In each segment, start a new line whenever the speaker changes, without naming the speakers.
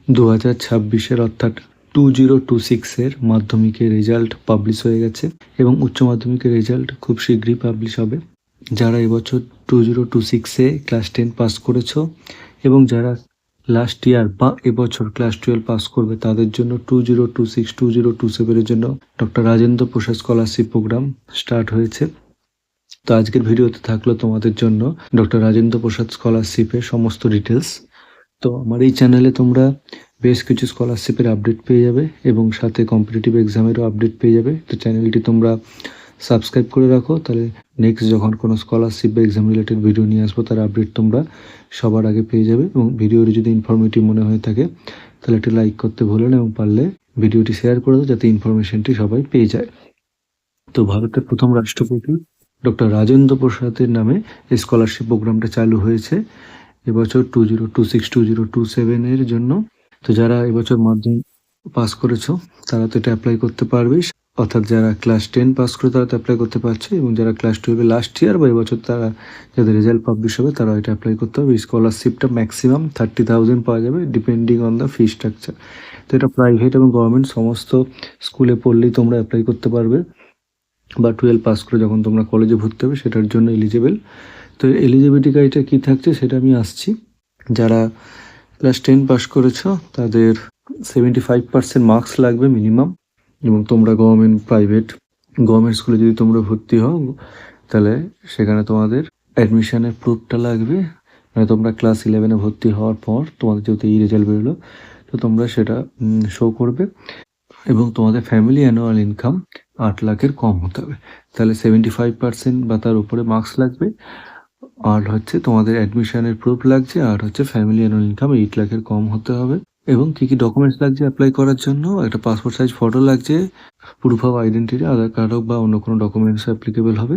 2026 অর্থাৎ 2026 মাধ্যমিকের result publish হয়ে গেছে এবং উচ্চ মাধ্যমিকের রেজাল্ট খুব শীঘ্রই পাবলিশ হবে। যারা এবছর 2026 ক্লাস 10 পাস করেছো এবং যারা লাস্ট ইয়ার বা এবছর ক্লাস 12 পাস করবে তাদের জন্য 2026-2027 জন্য doctor Rajendra Prasad scholarship program start হয়েছে। তো আজকের ভিডিওতে থাকলো তোমাদের জন্য ডক্টর রাজেন্দ্র প্রসাদ স্কলারশিপের সমস্ত ডিটেলস। তো আমার এই চ্যানেলে তোমরা বেশ কিছু স্কলারশিপের আপডেট পেয়ে যাবে এবং সাথে কম্পিটিটিভ এক্সামেরও আপডেট পেয়ে যাবে। তো চ্যানেলটি তোমরা সাবস্ক্রাইব করে রাখো, তাহলে নেক্সট যখন কোনো স্কলারশিপ বা এক্সাম রিলেটেড ভিডিও নিয়ে আসবো তার আপডেট তোমরা সবার আগে পেয়ে যাবে। এবং ভিডিওটি যদি ইনফরমেটিভ মনে হয়ে থাকে তাহলে একটি লাইক করতে ভুলেন এবং পারলে ভিডিওটি শেয়ার করে দাও যাতে ইনফরমেশনটি সবাই পেয়ে যায়। তো ভারতের প্রথম রাষ্ট্রপতি ডক্টর রাজেন্দ্র প্রসাদের নামে এই স্কলারশিপ প্রোগ্রামটা চালু হয়েছে এবছর 2026-2027 জন্য। তো যারা এবছর মাধ্যমিক পাস করেছো তারা তো এটা অ্যাপ্লাই করতে পারবে, অর্থাৎ যারা ক্লাস 10 পাস করে তারা তো অ্যাপ্লাই করতে পারছে এবং যারা ক্লাস 12 লাস্ট ইয়ার বা এবছর তারা যাদের রেজাল্ট পাবলিশ হবে তারা এটা অ্যাপ্লাই করতে হবে। স্কলারশিপটা ম্যাক্সিমাম 30,000 পাওয়া যাবে depending on the fee structure. তো এটা প্রাইভেট এবং গভর্নমেন্ট সমস্ত স্কুলে পড়লেই তোমরা অ্যাপ্লাই করতে পারবে বা 12 পাস করে যখন তোমরা কলেজে ভর্তি হবে সেটার জন্য এলিজিবল। তো এলিজিবিলিটি ক্রাইটেরিয়া কী থাকছে সেটা আমি আসছি। যারা ক্লাস 10 পাস করেছো তাদের 75% মার্কস লাগবে মিনিমাম, এবং তোমরা গভর্নমেন্ট স্কুলে যদি তোমরা ভর্তি হও তাহলে সেখানে তোমাদের অ্যাডমিশনের প্রুফটা লাগবে। মানে তোমরা ক্লাস 11-এ ভর্তি হওয়ার পর তোমাদের যেহেতু এই রেজাল্ট বেরোলো তো তোমরা সেটা শো করবে এবং তোমাদের ফ্যামিলি অ্যানুয়াল ইনকাম 8 লাখের কম হতে হবে। তাহলে 75% বা তার উপরে মার্কস লাগবে, আর হচ্ছে তোমাদের অ্যাডমিশনের প্রুফ লাগছে, আর হচ্ছে ফ্যামিলি অ্যানুয়াল ইনকাম 8 লাখের কম হতে হবে। এবং কী কী ডকুমেন্টস লাগছে অ্যাপ্লাই করার জন্য? একটা পাসপোর্ট সাইজ ফটো লাগছে, proof of identity Aadhaar card হোক বা অন্য কোনো ডকুমেন্টস অ্যাপ্লিকেবল হবে,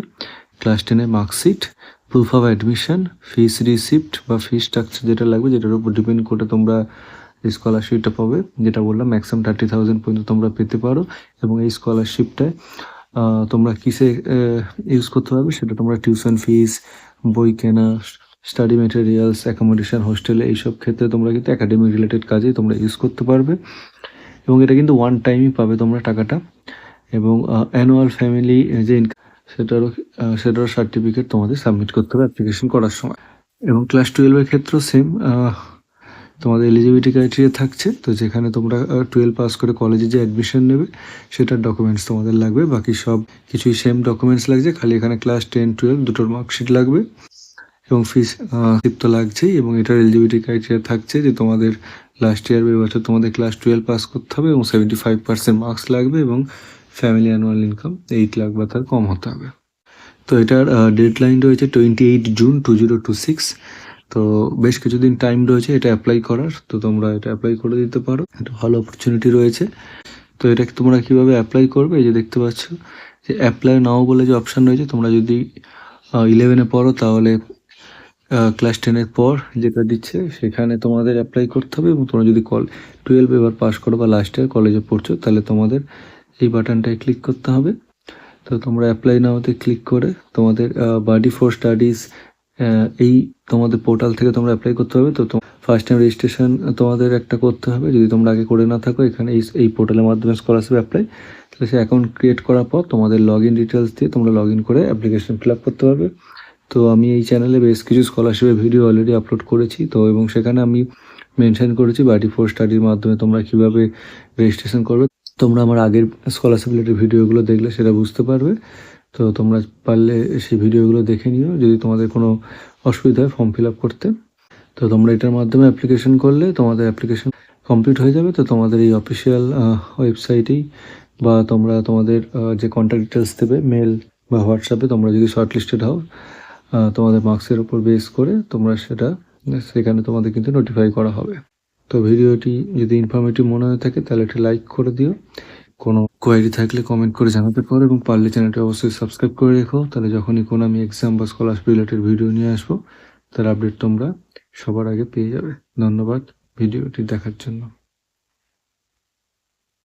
ক্লাস 10-এর marksheet, proof of admission, fees receipt বা ফি স্ট্রাকচার যেটা লাগবে যেটার উপর ডিপেন্ড করে তোমরা স্কলারশিপটা পাবে। যেটা বললাম ম্যাক্সিমাম 30,000 পর্যন্ত তোমরা পেতে পারো। এবং এই স্কলারশিপটায় তোমরা কিসে ইউজ করতে পারবে সেটা তোমরা টিউশন ফিস, বই কেনা, স্টাডি মেটেরিয়ালস, অ্যাকোমোডেশন, হোস্টেলে এইসব ক্ষেত্রে তোমরা কিন্তু একাডেমিক রিলেটেড কাজে তোমরা ইউজ করতে পারবে। এবং এটা কিন্তু ওয়ান টাইমই পাবে তোমরা টাকাটা। এবং অ্যানুয়াল ফ্যামিলি যে ইনকাম সেটারও সার্টিফিকেট তোমাদের সাবমিট করতে হবে অ্যাপ্লিকেশন করার সময়। এবং ক্লাস 12-এর ক্ষেত্রেও সেম তোমাদের এলিজিবিলিটি ক্রাইটেরিয়া থাকছে। তো যেখানে তোমরা 12 পাস করে কলেজে যে অ্যাডমিশন নেবে সেটার ডকুমেন্টস তোমাদের লাগবে, বাকি সব কিছুই সেম ডকুমেন্টস লাগছে, খালি এখানে ক্লাস 10-12 দুটোর মার্কশিট লাগবে এবং ফিস তো লাগছেই। এবং এটার এলিজিবিলিটি ক্রাইটেরিয়া থাকছে যে তোমাদের লাস্ট ইয়ার বা এবছর তোমাদের ক্লাস 12 পাস করতে হবে এবং 75% মার্কস লাগবে এবং ফ্যামিলি অ্যানুয়াল ইনকাম 8 লাখ বা তার কম হতে হবে। তো এটার ডেডলাইন রয়েছে 28 জুন 2026। তো বেশ কিছুদিন টাইম রয়েছে এটা অ্যাপ্লাই করার, তো তোমরা এটা অ্যাপ্লাই করে দিতে পারো, এটা ভালো অপরচুনিটি রয়েছে। তো এটা তোমরা কীভাবে অ্যাপ্লাই করবে, এই যে দেখতে পাচ্ছ যে অ্যাপ্লাই নাও বলে যে অপশান রয়েছে, তোমরা যদি 11-এ পড়ো তাহলে ক্লাস 10-এর পর যেটা দিচ্ছে সেখানে তোমাদের অ্যাপ্লাই করতে হবে। এবং তোমরা যদি 12 এবার পাস করো বা লাস্ট ইয়ার কলেজে পড়ছো তাহলে তোমাদের এই বাটনটায় ক্লিক করতে হবে। তো তোমরা অ্যাপ্লাই নাওতে ক্লিক করে তোমাদের বাডি ফর স্টাডিজ এই তোমাদের পোর্টাল থেকে তোমরা অ্যাপ্লাই করতে হবে। তো ফার্স্ট টাইম রেজিস্ট্রেশন তোমাদের একটা করতে হবে যদি তোমরা আগে করে না থাকো। এখানে এই পোর্টালের মাধ্যমে স্কলারশিপ অ্যাপ্লাই, তাহলে সে অ্যাকাউন্ট ক্রিয়েট করার পর তোমাদের লগ ইন ডিটেলস দিয়ে তোমরা লগ ইন করে অ্যাপ্লিকেশন ফিল আপ করতে পারবে। তো আমি এই চ্যানেলে বেশ কিছু স্কলারশিপের ভিডিও অলরেডি আপলোড করেছি, তো এবং সেখানে আমি মেনশন করেছি বাডি ফর স্টাডির মাধ্যমে তোমরা কীভাবে রেজিস্ট্রেশন করবে। তোমরা আমার আগের স্কলারশিপ রিলেটেড ভিডিওগুলো দেখলে সেটা বুঝতে পারবে। তো তোমরা পারলে সেই ভিডিওগুলো দেখে নিও যদি তোমাদের কোনো অসুবিধা হয় ফর্ম ফিল আপ করতে। তো তোমরা এটার মাধ্যমে অ্যাপ্লিকেশন করলে তোমাদের অ্যাপ্লিকেশন কমপ্লিট হয়ে যাবে। তো তোমাদের এই অফিসিয়াল ওয়েবসাইটেই বা তোমরা তোমাদের যে কন্ট্যাক্ট ডিটেলস দেবে মেল বা হোয়াটসঅ্যাপে, তোমরা যদি শর্টলিস্টেড হও তোমাদের মার্কসের উপর বেস করে তোমরা সেখানে তোমাদের কিন্তু নোটিফাই করা হবে। তো ভিডিওটি যদি ইনফরমেটিভ মনে হয়ে থাকে তাহলে একটা লাইক করে দিও। কোনো কোয়ারি থাকলে কমেন্ট করে জানাতে পারো এবং পারলে চ্যানেলটি অবশ্যই সাবস্ক্রাইব করে রেখো, তাহলে যখনই কোনো আমি এক্সাম বা স্কলারশিপ রিলেটেড ভিডিও নিয়ে আসবো তার আপডেট তোমরা সবার আগে পেয়ে যাবে। ধন্যবাদ ভিডিওটি দেখার জন্য।